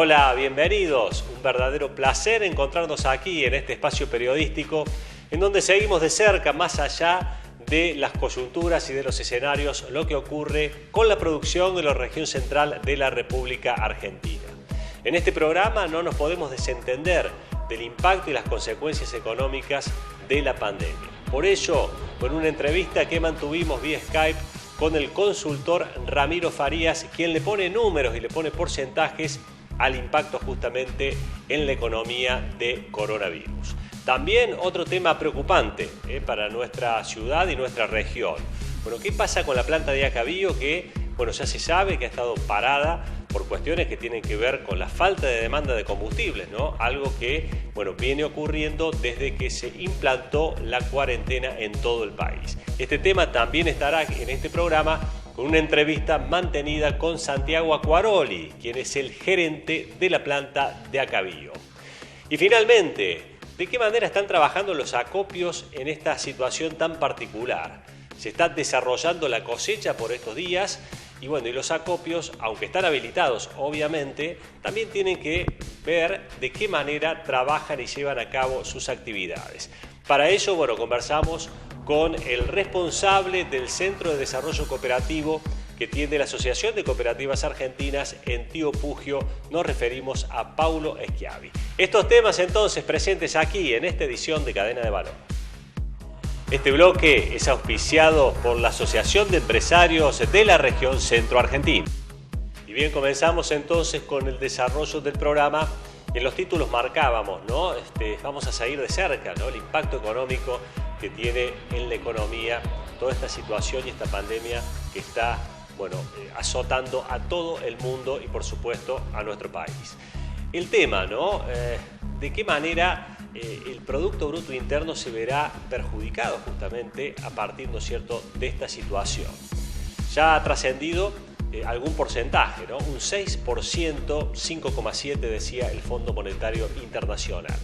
Hola, bienvenidos. Un verdadero placer encontrarnos aquí en este espacio periodístico en donde seguimos de cerca, más allá de las coyunturas y de los escenarios, lo que ocurre con la producción en la región central de la República Argentina. En este programa no nos podemos desentender del impacto y las consecuencias económicas de la pandemia. Por ello, con una entrevista que mantuvimos vía Skype con el consultor Ramiro Farías, quien le pone números y le pone porcentajes al impacto justamente en la economía de coronavirus. También otro tema preocupante para nuestra ciudad y nuestra región. Bueno, ¿qué pasa con la planta de Acabío que, ya se sabe que ha estado parada por cuestiones que tienen que ver con la falta de demanda de combustibles, ¿no? Algo que, viene ocurriendo desde que se implantó la cuarentena en todo el país. Este tema también estará en este programa con una entrevista mantenida con Santiago Acquaroli, quien es el gerente de la planta de Acabío. Y finalmente, ¿de qué manera están trabajando los acopios en esta situación tan particular? Se está desarrollando la cosecha por estos días y los acopios, aunque están habilitados obviamente, también tienen que ver de qué manera trabajan y llevan a cabo sus actividades. Para ello, conversamos con el responsable del Centro de Desarrollo Cooperativo que tiene la Asociación de Cooperativas Argentinas en Tío Pugio. Nos referimos a Paulo Schiavi. Estos temas entonces presentes aquí en esta edición de Cadena de Valor. Este bloque es auspiciado por la Asociación de Empresarios de la Región Centro Argentina. Y bien, comenzamos entonces con el desarrollo del programa. En los títulos marcábamos, ¿no? Vamos a seguir de cerca, ¿no? El impacto económico que tiene en la economía toda esta situación y esta pandemia que está, azotando a todo el mundo y por supuesto a nuestro país. El tema, ¿no? ¿De qué manera el Producto Bruto Interno se verá perjudicado justamente a partir, ¿no es cierto?, de esta situación? Ya ha trascendido algún porcentaje, ¿no? Un 6%, 5,7% decía el Fondo Monetario Internacional.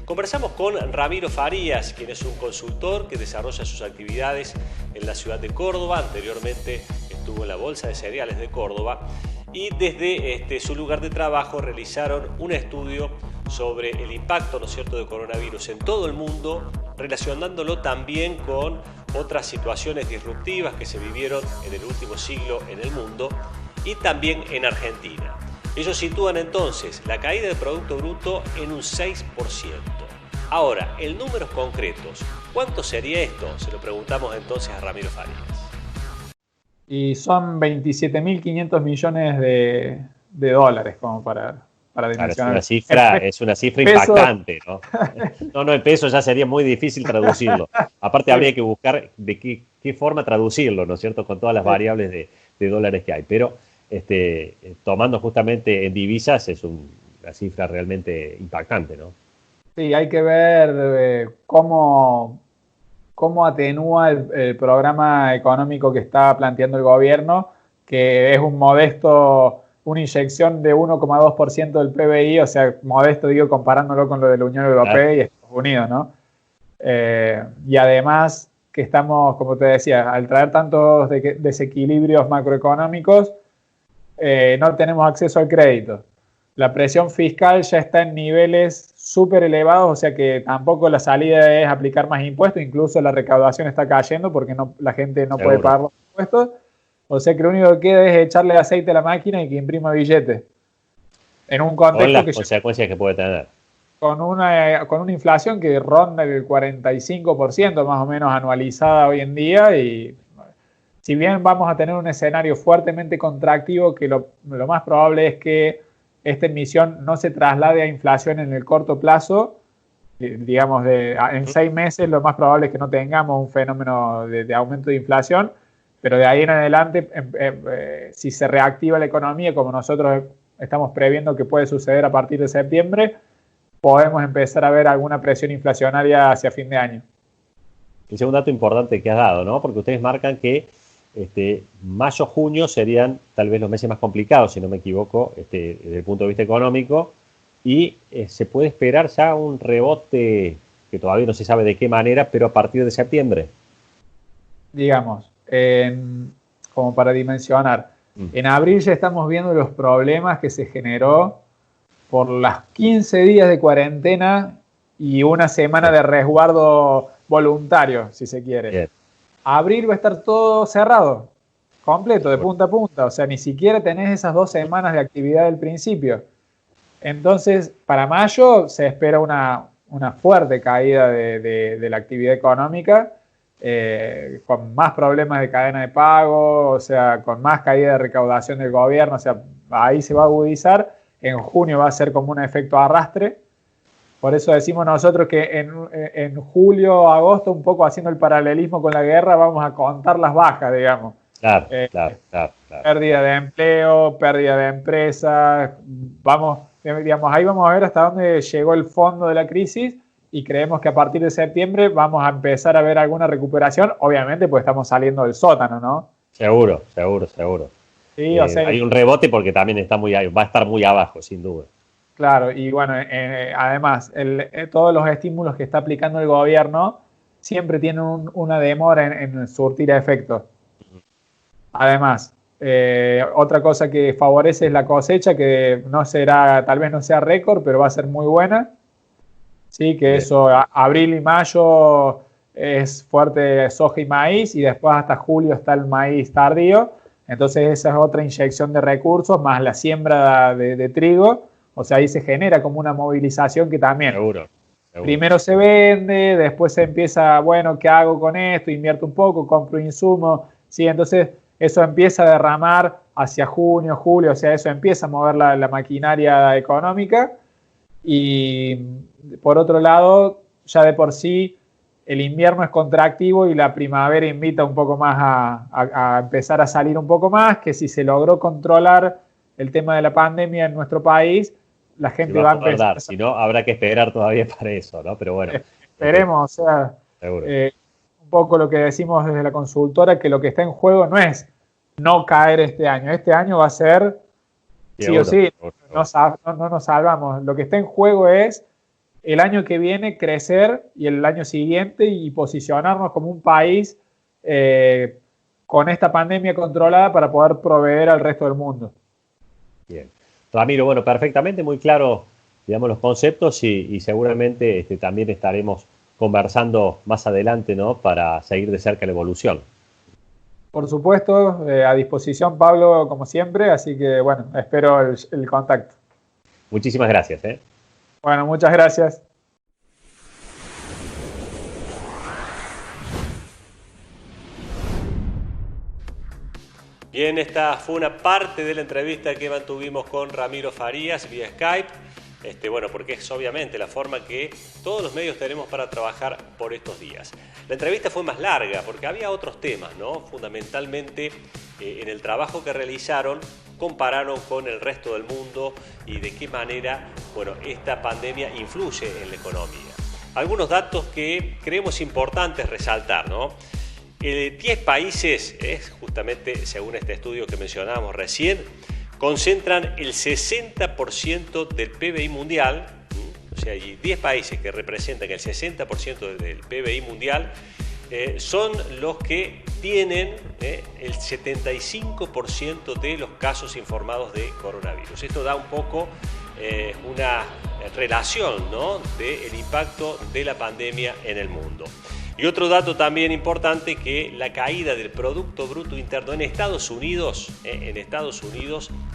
Conversamos con Ramiro Farías, quien es un consultor que desarrolla sus actividades en la ciudad de Córdoba. Anteriormente estuvo en la Bolsa de Cereales de Córdoba y desde su lugar de trabajo realizaron un estudio sobre el impacto, ¿no es cierto?, de coronavirus en todo el mundo, relacionándolo también con otras situaciones disruptivas que se vivieron en el último siglo en el mundo y también en Argentina. Ellos sitúan entonces la caída del Producto Bruto en un 6%. Ahora, en números concretos, ¿cuánto sería esto? Se lo preguntamos entonces a Ramiro Farías. Y son 27.500 millones de dólares, como para dimensionar. Es una cifra impactante, ¿no? No, en pesos ya sería muy difícil traducirlo. Aparte, habría que buscar de qué forma traducirlo, ¿no es cierto?, con todas las variables de dólares que hay. Pero tomando justamente en divisas es una cifra realmente impactante, ¿no? Sí, hay que ver cómo atenúa el programa económico que está planteando el gobierno, que es una inyección de 1,2% del PBI, o sea, modesto digo comparándolo con lo de la Unión Europea y Estados Unidos, ¿no? Y además que estamos, como te decía, al traer tantos desequilibrios macroeconómicos, no tenemos acceso al crédito. La presión fiscal ya está en niveles súper elevados, o sea que tampoco la salida es aplicar más impuestos, incluso la recaudación está cayendo porque la gente no puede pagar los impuestos, o sea que lo único que queda es echarle aceite a la máquina y que imprima billetes. En un contexto con las consecuencias que puede tener. Con una inflación que ronda el 45% más o menos anualizada hoy en día, y si bien vamos a tener un escenario fuertemente contractivo, que lo más probable es que esta emisión no se traslade a inflación en el corto plazo, digamos, en 6 meses lo más probable es que no tengamos un fenómeno de aumento de inflación, pero de ahí en adelante, si se reactiva la economía, como nosotros estamos previendo que puede suceder a partir de septiembre, podemos empezar a ver alguna presión inflacionaria hacia fin de año. Ese es un dato importante que has dado, ¿no? Porque ustedes marcan que mayo, junio serían tal vez los meses más complicados, si no me equivoco, desde el punto de vista económico, y se puede esperar ya un rebote que todavía no se sabe de qué manera, pero a partir de septiembre. Digamos, como para dimensionar, en abril ya estamos viendo los problemas que se generó por las 15 días de cuarentena y una semana de resguardo voluntario, si se quiere. Bien. Abril va a estar todo cerrado, completo, de punta a punta. O sea, ni siquiera tenés esas 2 semanas de actividad del principio. Entonces, para mayo se espera una fuerte caída de la actividad económica, con más problemas de cadena de pago, o sea, con más caída de recaudación del gobierno. O sea, ahí se va a agudizar. En junio va a ser como un efecto arrastre. Por eso decimos nosotros que en julio, agosto, un poco haciendo el paralelismo con la guerra, vamos a contar las bajas, digamos. Claro. Pérdida de empleo, pérdida de empresas. Ahí vamos a ver hasta dónde llegó el fondo de la crisis y creemos que a partir de septiembre vamos a empezar a ver alguna recuperación. Obviamente, pues estamos saliendo del sótano, ¿no? Seguro. Sí, o sea, hay un rebote porque también va a estar muy abajo, sin duda. Claro, y bueno, además, todos los estímulos que está aplicando el gobierno siempre tienen una demora en surtir efectos. Además, otra cosa que favorece es la cosecha, que tal vez no sea récord, pero va a ser muy buena. Sí, que eso, abril y mayo es fuerte soja y maíz, y después hasta julio está el maíz tardío. Entonces esa es otra inyección de recursos, más la siembra de trigo. O sea, ahí se genera como una movilización que también Seguro. Primero se vende, después se empieza, bueno, ¿qué hago con esto? Invierto un poco, compro insumos, ¿sí? Entonces eso empieza a derramar hacia junio, julio, o sea, eso empieza a mover la maquinaria económica. Y por otro lado, ya de por sí el invierno es contractivo y la primavera invita un poco más a empezar a salir un poco más, que si se logró controlar el tema de la pandemia en nuestro país, la gente va a empezar. Si no, habrá que esperar todavía para eso, ¿no? Pero bueno. Esperemos, o sea, un poco lo que decimos desde la consultora, que lo que está en juego no es no caer este año. Este año va a ser, sí o sí, no nos salvamos. Lo que está en juego es el año que viene crecer y el año siguiente y posicionarnos como un país con esta pandemia controlada para poder proveer al resto del mundo. Bien. Ramiro, bueno, perfectamente, muy claro, digamos, los conceptos y seguramente también estaremos conversando más adelante, ¿no? Para seguir de cerca la evolución. Por supuesto, a disposición, Pablo, como siempre, así que, bueno, espero el contacto. Muchísimas gracias. Bueno, muchas gracias. Bien, esta fue una parte de la entrevista que mantuvimos con Ramiro Farías vía Skype. Bueno, porque es obviamente la forma que todos los medios tenemos para trabajar por estos días. La entrevista fue más larga porque había otros temas, ¿no? Fundamentalmente en el trabajo que realizaron, compararon con el resto del mundo y de qué manera, bueno, esta pandemia influye en la economía. Algunos datos que creemos importantes resaltar, ¿no? 10 países, justamente según este estudio que mencionábamos recién, concentran el 60% del PBI mundial. O sea, hay 10 países que representan el 60% del PBI mundial, son los que tienen el 75% de los casos informados de coronavirus. Esto da un poco una relación, ¿no?, del impacto de la pandemia en el mundo. Y otro dato también importante, que la caída del Producto Bruto Interno en Estados Unidos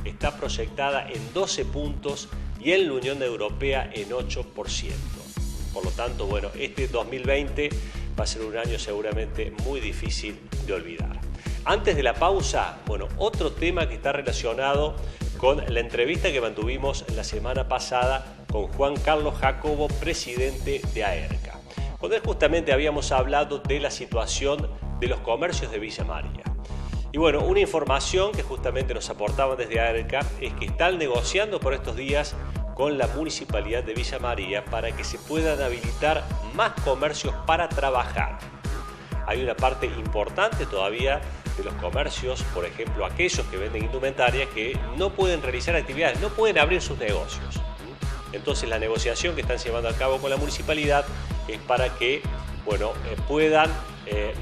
está proyectada en 12 puntos y en la Unión Europea en 8%. Por lo tanto, bueno, este 2020 va a ser un año seguramente muy difícil de olvidar. Antes de la pausa, bueno, otro tema que está relacionado con la entrevista que mantuvimos la semana pasada con Juan Carlos Jacobo, presidente de AERCA. Con él justamente habíamos hablado de la situación de los comercios de Villa María. Y bueno, una información que justamente nos aportaban desde AERCA es que están negociando por estos días con la Municipalidad de Villa María para que se puedan habilitar más comercios para trabajar. Hay una parte importante todavía de los comercios, por ejemplo, aquellos que venden indumentaria, que no pueden realizar actividades, no pueden abrir sus negocios. Entonces la negociación que están llevando a cabo con la municipalidad es para que, bueno, puedan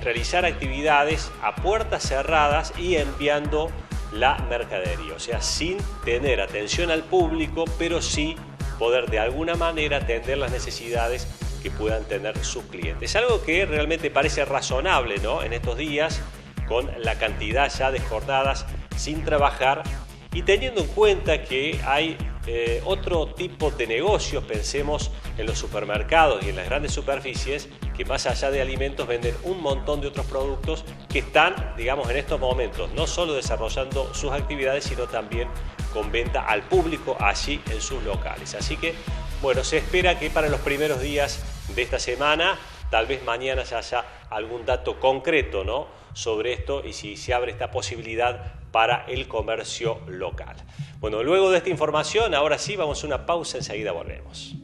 realizar actividades a puertas cerradas y enviando la mercadería, o sea, sin tener atención al público, pero sí poder de alguna manera atender las necesidades que puedan tener sus clientes. Es algo que realmente parece razonable, ¿no?, en estos días, con la cantidad ya de jornadas sin trabajar y teniendo en cuenta que hay otro tipo de negocios, pensemos en los supermercados y en las grandes superficies, que más allá de alimentos venden un montón de otros productos que están, digamos, en estos momentos no solo desarrollando sus actividades, sino también con venta al público allí en sus locales. Así que, bueno, se espera que para los primeros días de esta semana, tal vez mañana ya haya algún dato concreto, ¿no?, sobre esto y si se abre esta posibilidad para el comercio local. Bueno, luego de esta información, ahora sí vamos a una pausa, enseguida volvemos.